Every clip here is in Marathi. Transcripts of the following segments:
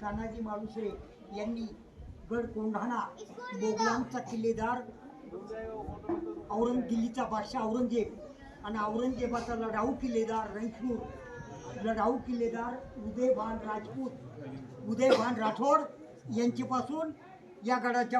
तानाजी मालुसरे यांनी गड कोंढाणा मोगलांचा किल्लेदार दिल्लीचा बादशाह औरंगजेब आणि औरंगजेबाचा लढाऊ किल्लेदार रणछूर लढाऊ किल्लेदार उदयभान राठोड यांच्यापासून या गडाच्या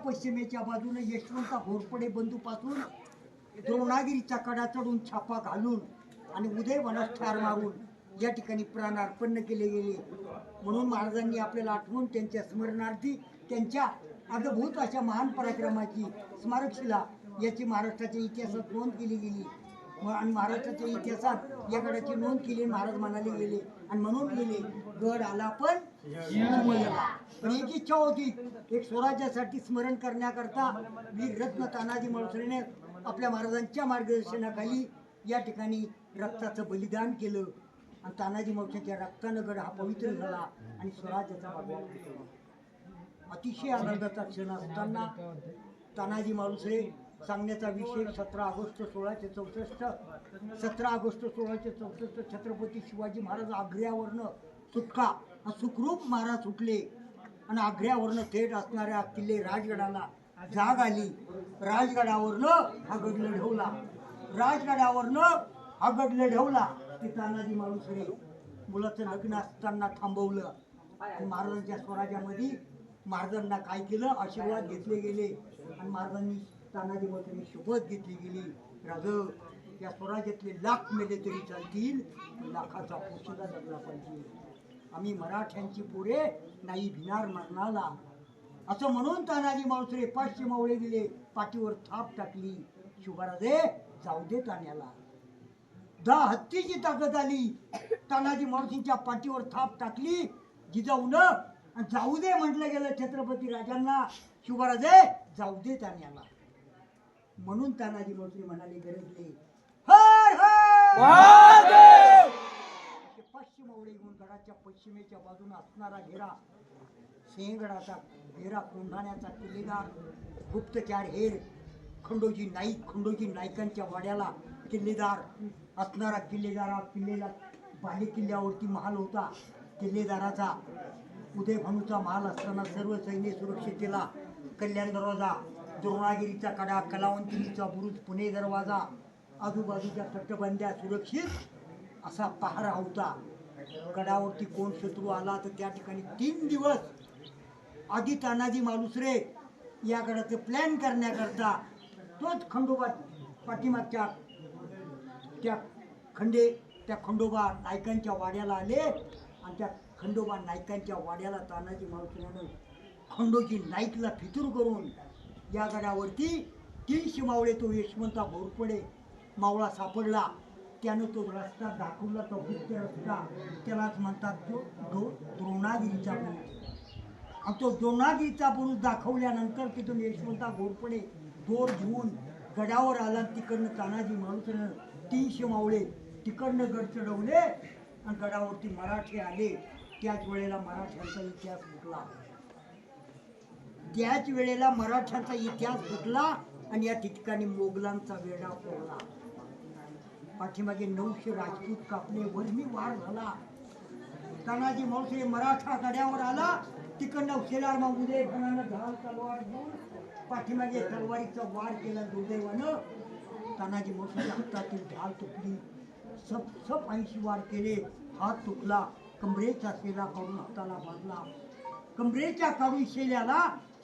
पश्चिमेच्या बाजूनं यशवंत घोरपडे बंधूपासून द्रोणागिरीचा कडा चढून छापा घालून आणि उदयभानास ठार मारून या ठिकाणी प्राणार्पण केले गेले. म्हणून महाराजांनी आपल्याला आठवून त्यांच्या स्मरणार्थी त्यांच्या अद्भुत अशा महान पराक्रमाची स्मारकशिला याची महाराष्ट्राच्या इतिहासात नोंद केली गेली आणि महाराष्ट्राच्या इतिहासात या गडाची नोंद केली. महाराज म्हणाले गेले आणि म्हणून गेले, गड आला पण पण एक इच्छा होती, एक स्वराज्यासाठी स्मरण करण्याकरता वीर रत्न तानाजी मालुसरेने आपल्या महाराजांच्या मार्गदर्शनाखाली या ठिकाणी रक्ताचं बलिदान केलं आणि तानाजी मालुसरेच्या रक्तानं गड हा पवित्र झाला आणि स्वराज्याचा भागवा. अतिशय आनंदाचा क्षण असताना तानाजी मालुसरे सांगण्याचा विषय 17 ऑगस्ट 1664 छत्रपती शिवाजी महाराज आग्र्यावरनं सुटका सुखरूप महाराज सुटले आणि आग्र्यावरनं थेट असणाऱ्या किल्ले राजगडाला जाग आली. राजगडावरनं हा गड लढवला की तानाजी मालुसरे मुलाचं लग्न असताना थांबवलं आणि महाराजांच्या स्वराज्यामध्ये महाराजांना काय केलं, आशीर्वाद घेतले गेले आणि महाराजांनी तानाजी मालुसरे शपथ घेतली गेली, राज या स्वराज्यातले लाख मेले तरी चालतील, लाखाचा पोशिदा जगला पाहिजे. आम्ही मराठ्यांची पोरे नाही भिनार मरणाला. असं म्हणून तानाजी मालुसरे 500 मावळे दिले, पाठीवर थाप टाकली, शिवराजे जाऊ दे ताण्याला. 10 हत्तीची ताकद आली, तानाजी मालुसरेंच्या पाठीवर थाप टाकली, जिजाऊन आणि जाऊ दे म्हटलं गेलं छत्रपती राजांना, शिवराजे जाऊ दे ताण्याला. म्हणून तानाजी मालुसरे म्हणाले गरजले, हर हर 500 मावळे घेऊन गडाच्या पश्चिमेच्या बाजूने असणारा घेरा, सिंहगडाचा घेरा, कोंढाण्याचा किल्लेदार गुप्तचार हेर खंडोजी नाईकांच्या वाड्याला किल्लेदार असणारा किल्लेला बाले किल्ल्यावरती महाल होता. किल्लेदाराचा उदयभानूचा महाल असताना सर्व सैन्य सुरक्षितेला कल्याण दरवाजा, द्रोणागिरीचा कडा, कलावंतीचा बुरुज, पुणे दरवाजा, आजूबाजूच्या तटबंद्या सुरक्षित असा पहारा होता. गडावरती कोण शत्रू आला तर त्या ठिकाणी 3 दिवस आधी तानाजी मालुसरे या गडाचं प्लॅन करण्याकरता तोच खंडोबा पाठीमागच्या त्या खंडोबा नायकांच्या वाड्याला आले आणि त्या खंडोबा नायकांच्या वाड्याला तानाजी मालुसरेनं खंडोजी नाईकला फितूर करून या गडावरती 300 मावळे तो यशवंता घोरपडे मावळा सापडला, त्यानं तो रस्ता दाखवला, तो गुप्त रस्ता, त्यालाच म्हणतात तो द्रोणागिरीचा बुरुज. आणि तो द्रोणागिरीचा बुरुज दाखवल्यानंतर तिथून यशवंता घोरपडे दोर घेऊन गडावर आला. तिकडनं तानाजी मालुसरेनं 300 मावळे तिकडनं गड चढवले आणि गडावरती मराठे आले. त्याच वेळेला मराठ्यांचा इतिहास फुटला आणि या ठिकाणी मोगलांचा वेढा फोडला. पाठीमागे 900 राजपूत कापले, वर्मी वार झाला. तानाजी मालुसरे मराठा गड्यावर आला, तिकडनं शेलार उदयभानानं ढाल तलवार घेऊन पाठीमागे तलवारीचा वार केला. दुर्दैवानं तानाजी मालुसरेच्या हातातील ढाल तुटली. सब 80 वार केले, हात तुटला. कमरेचा शेला काढून हाताला बांधला, कमरेच्या काढून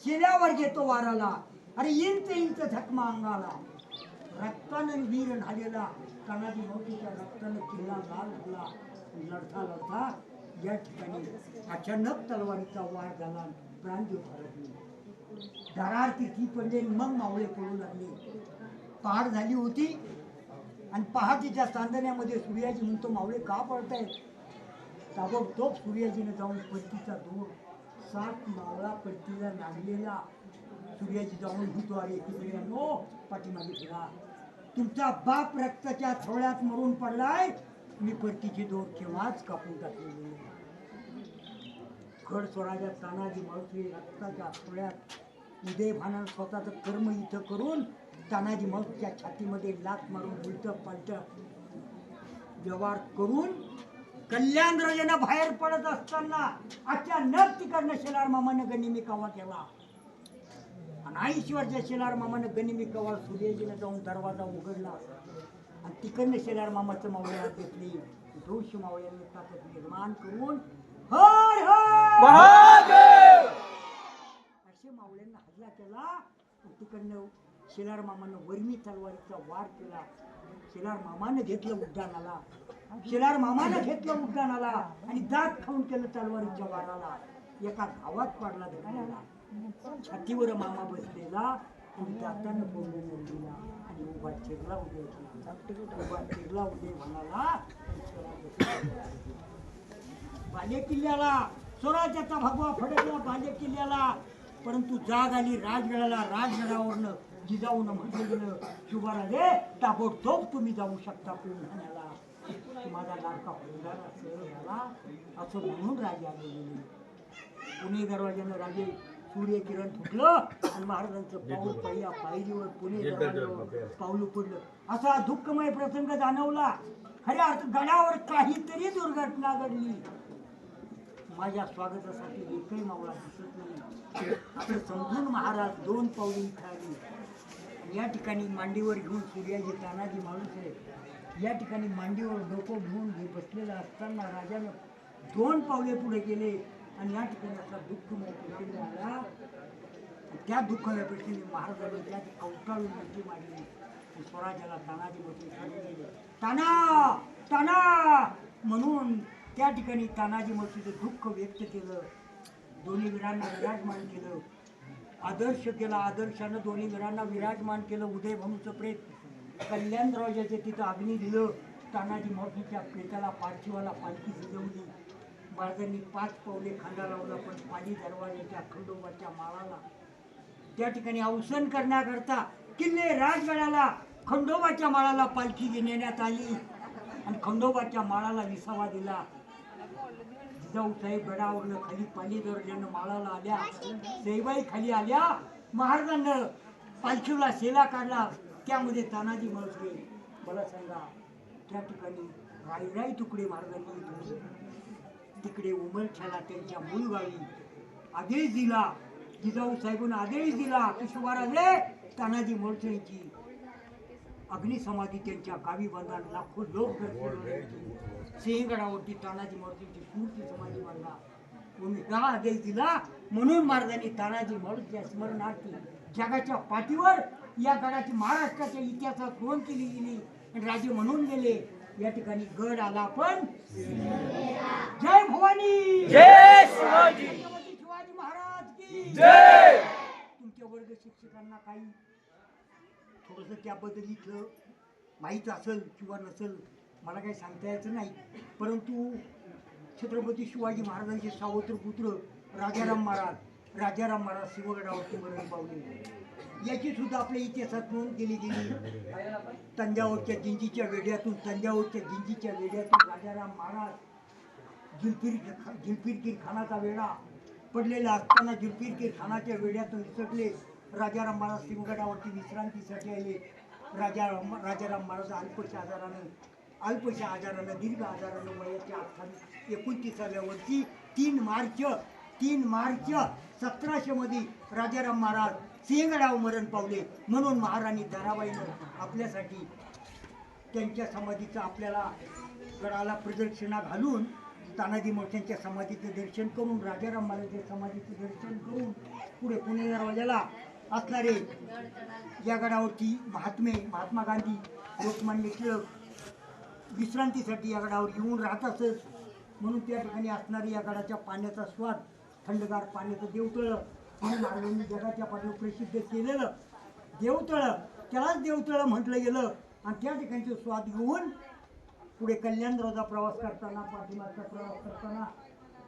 शेल्यावर घेतो वाराला. अरे इंच झकमा अंगाला, रक्तानं वीर न्हालेला. तानाजी मालुसरेच्या रक्तानं किल्ला लाल झाला. लढता या ठिकाणी अचानक तलवारीचा वार झाला, प्राणजीव हरपले. दरार तिथी पडले, मग मावळे पडू लागले. पहाड झाली होती आणि पहाटेच्या चांदण्यामध्ये सूर्याजी म्हणतो, मावळे का पडतायत? ताबडतोब सूर्याजीने जाऊन पट्टीचा दोर 7 मावळा पट्टीला लागलेला. सूर्याजी जाऊन म्हणतो, अरे तिकडे नो पाठीमागे फिरा, तुमचा बाप रक्ताच्या थोड्यात मरून पडलाय, मी पट्टीची दोर केव्हाच कापून टाकलेली. गड स्वराज्यात तानाजी मालुसरे रक्ताच्या थोड्यात उदयभानानं स्वतःचं कर्म इथं करून तानाजी मालुसरेच्या छातीमध्ये लाथ मारून उलट पालट व्यवहार करून कल्याणराजानं बाहेर पडत असताना अचानक तिकडनं शेलार मामानं गनिमी कवा केला आणि 80 वर्षाच्या शेलार मामानं गनिमी कवा सूर्याजीनं जाऊन दरवाजा उघडला आणि तिकडनं शेलार मामाचं मावळे हात घेतली दोष मावळ्यांनी ताकद निर्माण करून हर हर महादेव असे मावळ्यांना हल्ला केला. तिकडनं शेलार मामानं वर्मी तलवारीचा वार केला. शेलार मामानं घेतलं उड्डाणाला आणि दात खाऊन केलं तलवारीच्या वाराला. एका गावात पडला धरला छातीवर मामा बसलेला आणि दातानं बोलून दिला आणि उभा चिरला उदय म्हणाला बाले किल्ल्याला स्वराज्याचा भगवा फडकला बाले किल्ल्याला. परंतु जाग आली राजगडावरनं जिजाऊन म्हटलं गेलं शुभाराजे ताबडतोब तुम्ही जाऊ शकता पुण्याला माझा लाडका फौजदार असं म्हणून राजे आले गेले. पुणे दरवाज्यानं राजे सूर्यकिरण फुटलं आणि महाराजांचं पाऊल पहिल्या पायरीवर पुणे दरवाज्यावर पाऊल पडलं. असा दुःखमय प्रसंग जाणवला. खऱ्या अर्थ गडावर काहीतरी दुर्घटना घडली. माझ्या स्वागतासाठी एकही मावळा दिसत नाही असं समजून महाराज 2 पावली खाली. या ठिकाणी मांडीवर घेऊन सूर्याजी तानाजी माणूस आहे. या ठिकाणी मांडीवर डोकं घेऊन बसलेला असताना राजानं 2 पावले पुढे गेले आणि या ठिकाणी असा दुःखमय प्रसंग आला. त्या दुःखमय प्रसंगी महाराजांनी त्या कवटाळून मिठी मारली. स्वराज्याला तानाजी मोठे गेले ताना म्हणून त्या ठिकाणी तानाजी मोठीचं दुःख व्यक्त केलं. दोन्ही वीरांना विराजमान केलं. आदर्श केला. आदर्शानं दोन्ही वीरांना विराजमान केलं. उदयभानूचं प्रेत कल्याणराजाचे तिथं अग्नी दिलं. तानाजी मोठीच्या प्रेताला पार्थिवाला पालखी सजवली. महाराजांनी 5 पावले खांदा लावला पण पाणी दरवाजाच्या खंडोबाच्या माळाला त्या ठिकाणी अवसान करण्याकरता किल्ले राजगडाला खंडोबाच्या माळाला पालखी नेण्यात आली आणि खंडोबाच्या माळाला विसावा दिला. जिजाऊ साहेब गडावरनं खाली पाणी दरवाजानं माळाला आल्या. सईबाई खाली आल्या. महाराजांना पालखीला शेला काढला. त्यामध्ये तानाजी मळके मला सांगा त्या ठिकाणी रायराई तुकडे महाराजांनी तिकडे उमरठ्याला त्यांच्या मूळ गावी आदेश दिला. जिजाऊ साहेबांना आदेश दिला की शिवराजे तानाजी मोर्चांची अग्निसमाधी त्यांच्या गावी बांधा. लाखो लोक सिंहगडावरती तानाजी मोर्चांची मूर्ती समाधी बांधा. कोणी का आदेश दिला म्हणून महाराजांनी तानाजी मोर्चा स्मरणार्थी जगाच्या पाठीवर या गडाची महाराष्ट्राच्या इतिहासात नोंद केली गेली. राजे म्हणून गेले. या ठिकाणी गड आला पण जय भवानी जय शिवाजी शिवाजी महाराज की जय. तुमच्या वर्ग शिक्षकांना काही थोडंसं त्याबद्दल इथलं माहीत असेल किंवा नसेल मला काही सांगता यायचं नाही. परंतु छत्रपती शिवाजी महाराजांचे सावत्र पुत्र राजाराम महाराज सिंहगडावरती मरण पावले. याची सुद्धा आपल्या इतिहासात नोंद केली गेली. तंजावरच्या जिंजीच्या वेढ्यातून राजाराम महाराज जुल्फिरकीर खानाचा वेढा पडलेला असताना जुल्फिरकीर खानाच्या वेढ्यातून निसटले. राजाराम महाराज सिंहगडावरती विश्रांतीसाठी आले. राजाराम महाराज अल्पशा आजारानं दीर्घ आजारानं वयाच्या 29व्या वर्षी 3 मार्च 1700 मध्ये राजाराम महाराज सिंहगडावर मरण पावले. म्हणून महाराणी दाराबाईनं आपल्यासाठी त्यांच्या समाधीचं आपल्याला गडाला प्रदक्षिणा घालून तानाजी मोठ्यांच्या समाधीचं दर्शन करून राजाराम महाराजांच्या समाधीचं दर्शन करून पुढे पुणे दरवाजाला असणारे या गडावरती महात्मा गांधी लोकमान्य टिळक विश्रांतीसाठी या गडावर येऊन राहत असत. म्हणून त्या ठिकाणी असणारी या गडाच्या पाण्याचा स्वाद थंडगार पाण्याचं देवतळं म्हणून महाराजांनी जगाच्या पाठीवर प्रसिद्ध केलेलं देवतळं त्यालाच देवतळं म्हटलं गेलं. आणि त्या ठिकाणचे स्वाद घेऊन पुढे कल्याणराजा प्रवास करताना पाठीमागचा प्रवास करताना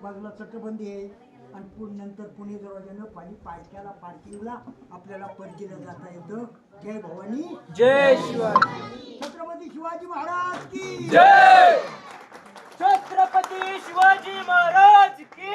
बाजूला तटबंदी आहे आणि नंतर पुणे दरवाजानं पालख्याला पार्किंगला आपल्याला परतीला जाता येतं. जय भवानी जय शिवाजी. छत्रपती शिवाजी महाराज की जय. छत्रपती शिवाजी महाराज की